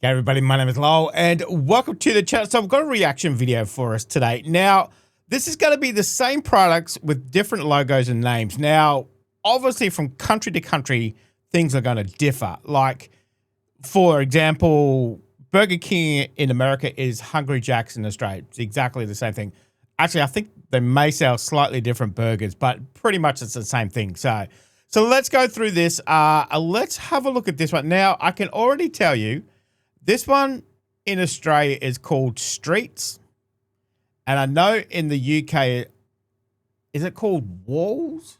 Hey everybody, my name is Lowell and welcome to the channel. So I've got a reaction video for us today. Now, this is going to be the same products with different logos and names. Now, obviously from country to country, things are going to differ. Like, for example, Burger King in America is Hungry Jack's in Australia. It's exactly the same thing. Actually, I think they may sell slightly different burgers, but pretty much it's the same thing. So let's go through this. Let's have a look at this one. Now, I can already tell you, this one in Australia is called Streets. And I know in the UK, is it called Walls?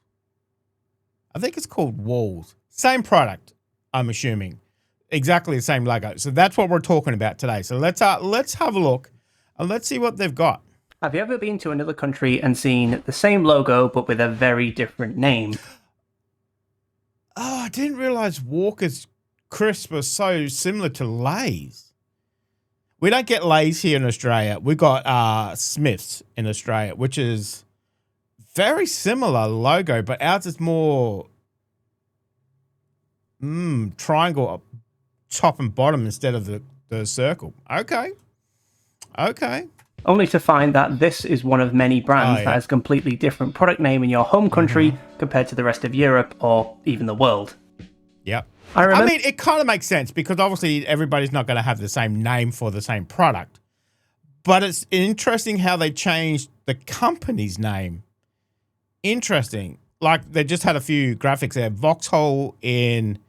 I think it's called Walls. Same product, I'm assuming. Exactly the same logo. So that's what we're talking about today. So let's have a look and let's see what they've got. Have you ever been to another country and seen the same logo but with a very different name? Oh, I didn't realize Walker's Crisp are so similar to Lay's. We don't get Lay's here in Australia. We got Smith's in Australia, which is very similar logo, but ours is more triangle top and bottom instead of the circle. Okay. Only to find that this is one of many brands that has a completely different product name in your home country compared to the rest of Europe or even the world. Yep. I mean, it kind of makes sense because obviously everybody's not going to have the same name for the same product. But it's interesting how they changed the company's name. Interesting. Like, they just had a few graphics there. Vauxhall in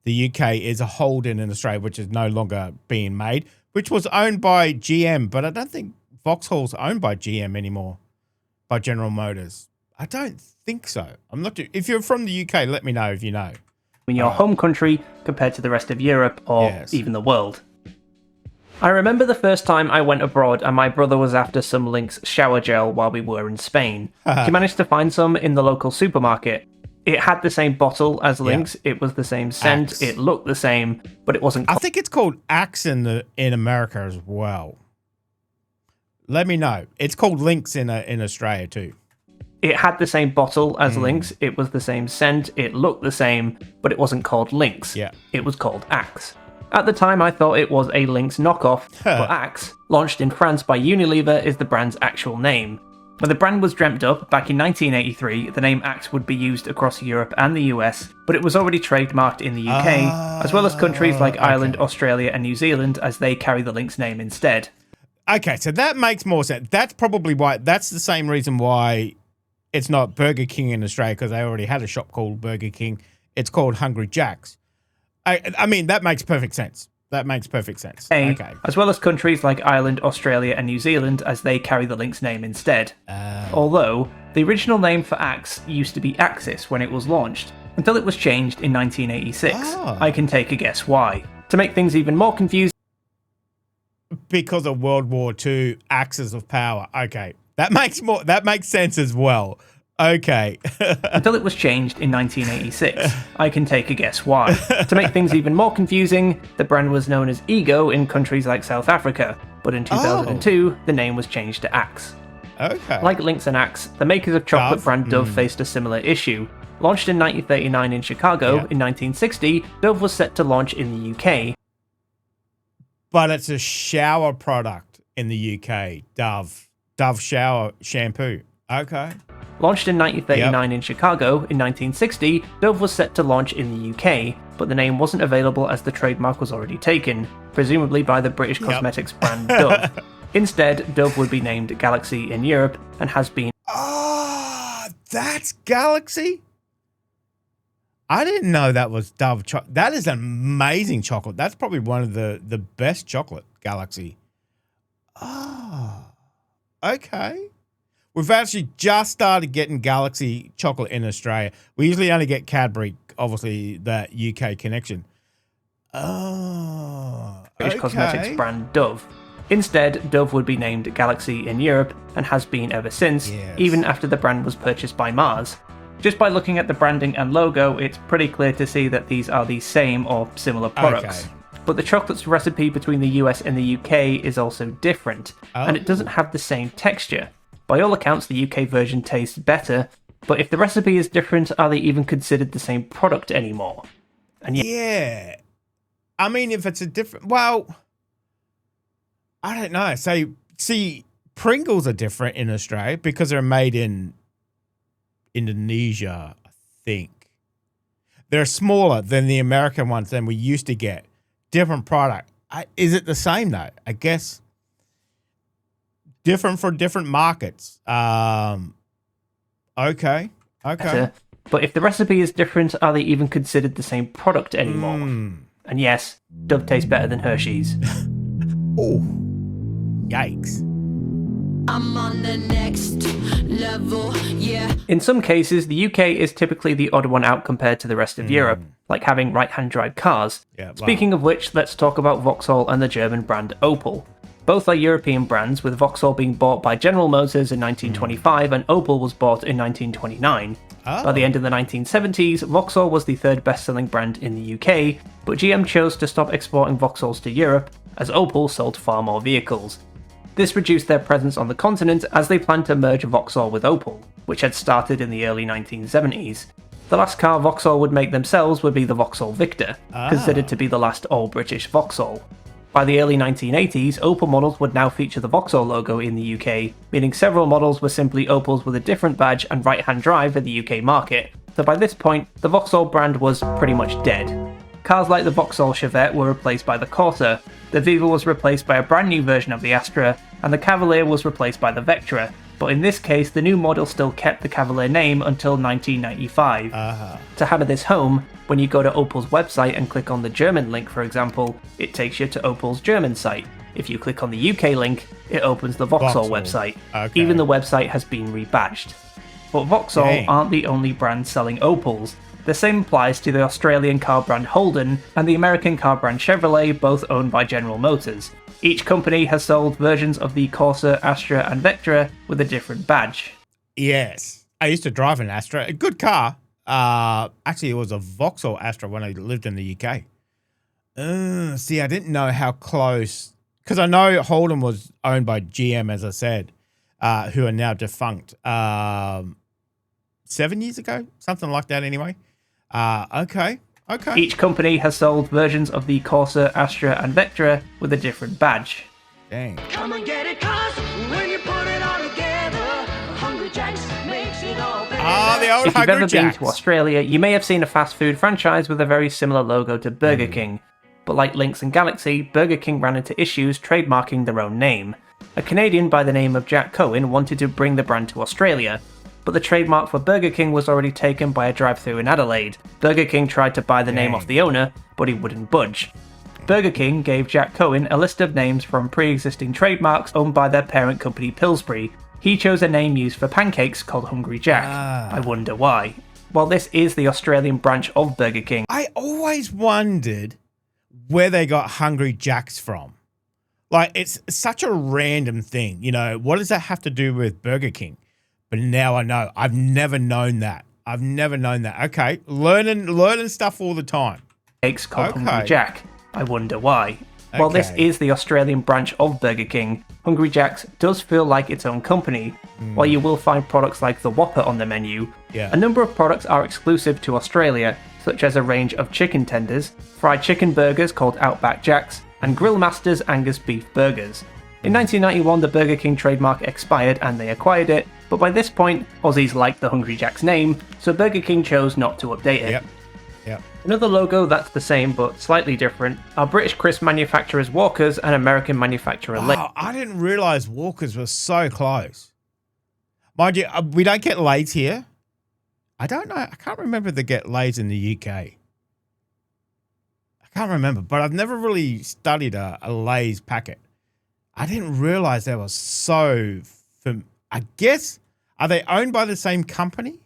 the UK is a Holden in Australia, which is no longer being made, which was owned by GM. But I don't think Vauxhall's owned by GM anymore, by General Motors. I don't think so. I'm not. If you're from the UK, let me know if you know. In your home country compared to the rest of Europe or even the world. I remember the first time I went abroad and my brother was after some Lynx shower gel while we were in Spain. He managed to find some in the local supermarket. It had the same bottle as Lynx, it was the same scent, Axe. It looked the same, but it wasn't... I think it's called Axe in America as well. Let me know. It's called Lynx in Australia too. It had the same bottle as Lynx, it was the same scent, it looked the same, but it wasn't called Lynx. It was called Axe. At the time I thought it was a Lynx knockoff, but Axe, launched in France by Unilever, is the brand's actual name. When the brand was dreamt up back in 1983, the name Axe would be used across Europe and the US, but it was already trademarked in the UK, as well as countries like Ireland, Australia and New Zealand, as they carry the Lynx name instead. Okay, so that makes more sense. That's probably why, that's the same reason why it's not Burger King in Australia, because they already had a shop called Burger King. It's called Hungry Jack's. I mean, that makes perfect sense. That makes perfect sense. Okay. As well as countries like Ireland, Australia and New Zealand, as they carry the Lynx name instead. Although, the original name for Axe used to be Axis when it was launched, until it was changed in 1986. I can take a guess why. To make things even more confusing... Because of World War II, axes of power. Okay. That makes sense as well. Okay. Until it was changed in 1986. I can take a guess why. To make things even more confusing, the brand was known as Ego in countries like South Africa, but in 2002, the name was changed to Axe. Okay. Like Lynx and Axe, the makers of chocolate brand Dove faced a similar issue. Launched in 1939 in Chicago, in 1960, Dove was set to launch in the UK. But it's a shower product in the UK, Dove shower shampoo. Okay. Launched in 1939 in Chicago, in 1960, Dove was set to launch in the UK, but the name wasn't available as the trademark was already taken, presumably by the British cosmetics brand Dove. Instead, Dove would be named Galaxy in Europe, and has been... Ah, that's Galaxy? I didn't know that was Dove chocolate. That is an amazing chocolate. That's probably one of the best chocolate, Galaxy. Oh, okay. We've actually just started getting Galaxy chocolate in Australia. We usually only get Cadbury, obviously, that UK connection. Oh, British cosmetics brand Dove. Instead, Dove would be named Galaxy in Europe, and has been ever since, even after the brand was purchased by Mars. Just by looking at the branding and logo, it's pretty clear to see that these are the same or similar products. But the chocolate's recipe between the US and the UK is also different, and it doesn't have the same texture. By all accounts, the UK version tastes better, but if the recipe is different, are they even considered the same product anymore? And yeah. I mean, if it's a different, well, I don't know. So, see, Pringles are different in Australia because they're made in Indonesia, I think. They're smaller than the American ones than we used to get. Different product. Is it the same, though? I guess different for different markets. Okay. But if the recipe is different, are they even considered the same product anymore? And yes, Dove tastes better than Hershey's. Oh, yikes. I'm on the next level, yeah. In some cases, the UK is typically the odd one out compared to the rest of Europe, like having right-hand drive cars. Yeah, Speaking of which, let's talk about Vauxhall and the German brand Opel. Both are European brands, with Vauxhall being bought by General Motors in 1925 and Opel was bought in 1929. By the end of the 1970s, Vauxhall was the third best-selling brand in the UK, but GM chose to stop exporting Vauxhalls to Europe, as Opel sold far more vehicles. This reduced their presence on the continent as they planned to merge Vauxhall with Opel, which had started in the early 1970s. The last car Vauxhall would make themselves would be the Vauxhall Victor, considered to be the last all-British Vauxhall. By the early 1980s, Opel models would now feature the Vauxhall logo in the UK, meaning several models were simply Opels with a different badge and right-hand drive for the UK market, so by this point, the Vauxhall brand was pretty much dead. Cars like the Vauxhall Chevette were replaced by the Corsa, the Viva was replaced by a brand new version of the Astra, and the Cavalier was replaced by the Vectra, but in this case the new model still kept the Cavalier name until 1995. To hammer this home, when you go to Opel's website and click on the German link, for example, it takes you to Opel's German site. If you click on the UK link, it opens the Vauxhall website. Even the website has been rebadged. But Vauxhall aren't the only brand selling Opels. The same applies to the Australian car brand Holden and the American car brand Chevrolet, both owned by General Motors. Each company has sold versions of the Corsa, Astra and Vectra with a different badge. Yes. I used to drive an Astra. A good car. Actually, it was a Vauxhall Astra when I lived in the UK. See, I didn't know how close... Because I know Holden was owned by GM, as I said, who are now defunct. 7 years ago? Something like that anyway. Okay. Each company has sold versions of the Corsa, Astra and Vectra with a different badge. Dang. Come and get it, 'cause when you put it all together, Hungry Jack's makes it all better. The old If you've Hungry ever Jacks. been to Australia, you may have seen a fast food franchise with a very similar logo to Burger King. But like Lynx and Galaxy, Burger King ran into issues trademarking their own name. A Canadian by the name of Jack Cohen wanted to bring the brand to Australia, but the trademark for Burger King was already taken by a drive-thru in Adelaide. Burger King tried to buy the name off the owner, but he wouldn't budge. Burger King gave Jack Cohen a list of names from pre-existing trademarks owned by their parent company Pillsbury. He chose a name used for pancakes called Hungry Jack. I wonder why. Well, this is the Australian branch of Burger King. I always wondered where they got Hungry Jacks from. Like, it's such a random thing. You know, what does that have to do with Burger King? But now I know. I've never known that. Okay, learning stuff all the time. Cakes called Hungry Jack. I wonder why. Well, this is the Australian branch of Burger King. Hungry Jack's does feel like its own company. While you will find products like the Whopper on the menu, a number of products are exclusive to Australia, such as a range of chicken tenders, fried chicken burgers called Outback Jacks, and Grill Master's Angus beef burgers. In 1991, the Burger King trademark expired and they acquired it, but by this point, Aussies liked the Hungry Jack's name, so Burger King chose not to update it. Yep. Another logo that's the same but slightly different are British crisp manufacturers Walkers and American manufacturer Lay's. Wow, I didn't realise Walkers were so close. Mind you, we don't get Lay's here. I don't know. I can't remember if they get Lay's in the UK. I can't remember, but I've never really studied a Lay's packet. I didn't realise they were so... I guess, are they owned by the same company?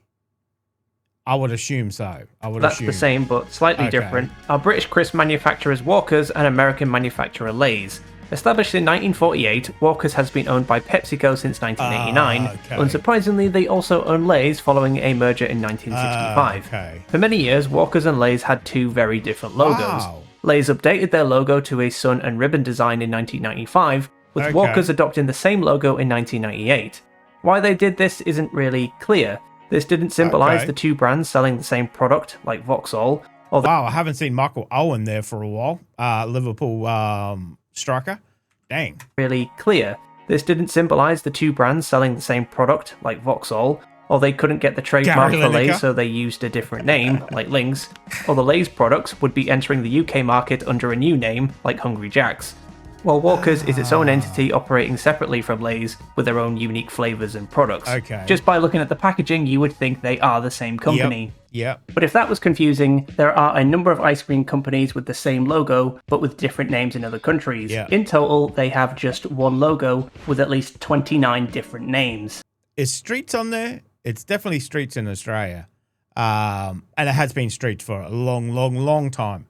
I would assume so. That's the same, but slightly different. Are British crisp manufacturers Walkers and American manufacturer Lay's. Established in 1948, Walkers has been owned by PepsiCo since 1989. Unsurprisingly, they also own Lay's following a merger in 1965. For many years, Walkers and Lay's had two very different logos. Lay's updated their logo to a sun and ribbon design in 1995, with Walkers adopting the same logo in 1998. Why they did this isn't really clear. This didn't symbolise the two brands selling the same product, like Vauxhall, Wow, I haven't seen Michael Owen there for a while. Liverpool striker. Dang. Really clear. This didn't symbolise the two brands selling the same product, like Vauxhall, or they couldn't get the trademark Gary for Lineker. Lay's, so they used a different name, like Lynx, or the Lay's products would be entering the UK market under a new name, like Hungry Jack's. While Walker's is its own entity operating separately from Lay's with their own unique flavours and products. Okay. Just by looking at the packaging, you would think they are the same company. Yep. But if that was confusing, there are a number of ice cream companies with the same logo, but with different names in other countries. Yeah. In total, they have just one logo with at least 29 different names. Is Streets on there? It's definitely Streets in Australia. And it has been Streets for a long time.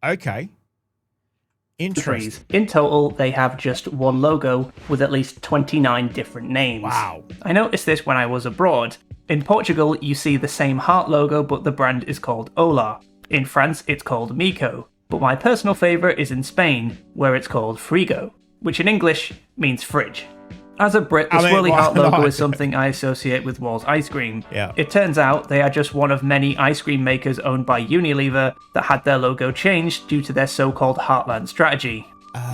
Okay. Interesting. In total, they have just one logo with at least 29 different names. Wow. I noticed this when I was abroad. In Portugal, you see the same heart logo, but the brand is called Ola. In France, it's called Mico. But my personal favourite is in Spain, where it's called Frigo, which in English means fridge. As a Brit, the swirly heart logo is something I associate with Wall's ice cream. Yeah. It turns out they are just one of many ice cream makers owned by Unilever that had their logo changed due to their so-called Heartland strategy.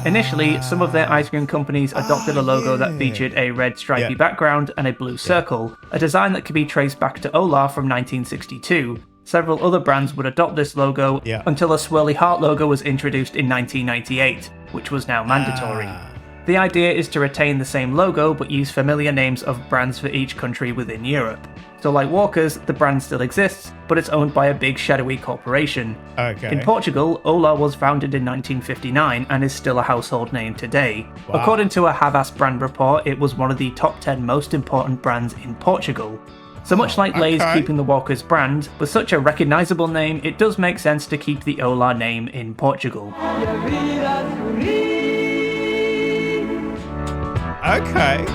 Initially, some of their ice cream companies adopted a logo that featured a red stripy background and a blue circle, a design that can be traced back to Ola from 1962. Several other brands would adopt this logo until a swirly heart logo was introduced in 1998, which was now mandatory. The idea is to retain the same logo but use familiar names of brands for each country within Europe. So like Walker's, the brand still exists, but it's owned by a big shadowy corporation. Okay. In Portugal, Ola was founded in 1959 and is still a household name today. Wow. According to a Havas brand report, it was one of the top 10 most important brands in Portugal. So much like Lay's keeping the Walker's brand, with such a recognisable name, it does make sense to keep the Ola name in Portugal. Okay.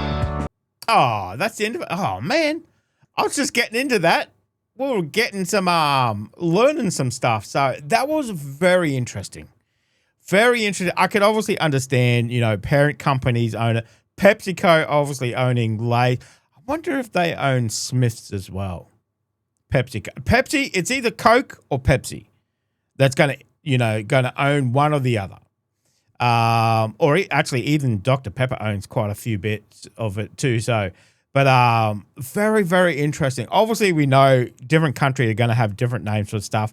Oh, that's the end of it. Oh, man. I was just getting into that. We were getting some, learning some stuff. So that was very interesting. Very interesting. I could obviously understand, parent companies own it. PepsiCo obviously owning Lay's. I wonder if they own Smith's as well. Pepsi, it's either Coke or Pepsi that's going to own one or the other. Actually, even Dr. Pepper owns quite a few bits of it too. So, but very, very interesting. Obviously, we know different countries are going to have different names for stuff,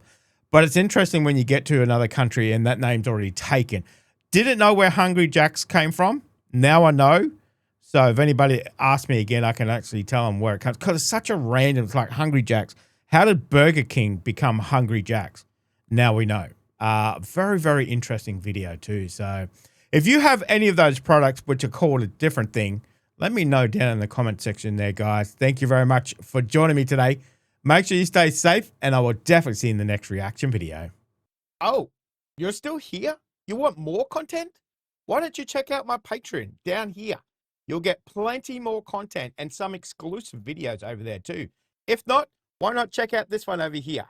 but it's interesting when you get to another country and that name's already taken. Didn't know where Hungry Jack's came from. Now I know. So if anybody asks me again, I can actually tell them where it comes. Because it's such a random, it's like Hungry Jack's. How did Burger King become Hungry Jack's? Now we know. Very, very interesting video too. So if you have any of those products which are called a different thing, let me know down in the comment section there, guys. Thank you very much for joining me today. Make sure you stay safe, and I will definitely see you in the next reaction video. Oh, you're still here? You want more content? Why don't you check out my Patreon down here? You'll get plenty more content and some exclusive videos over there too. If not, why not check out this one over here?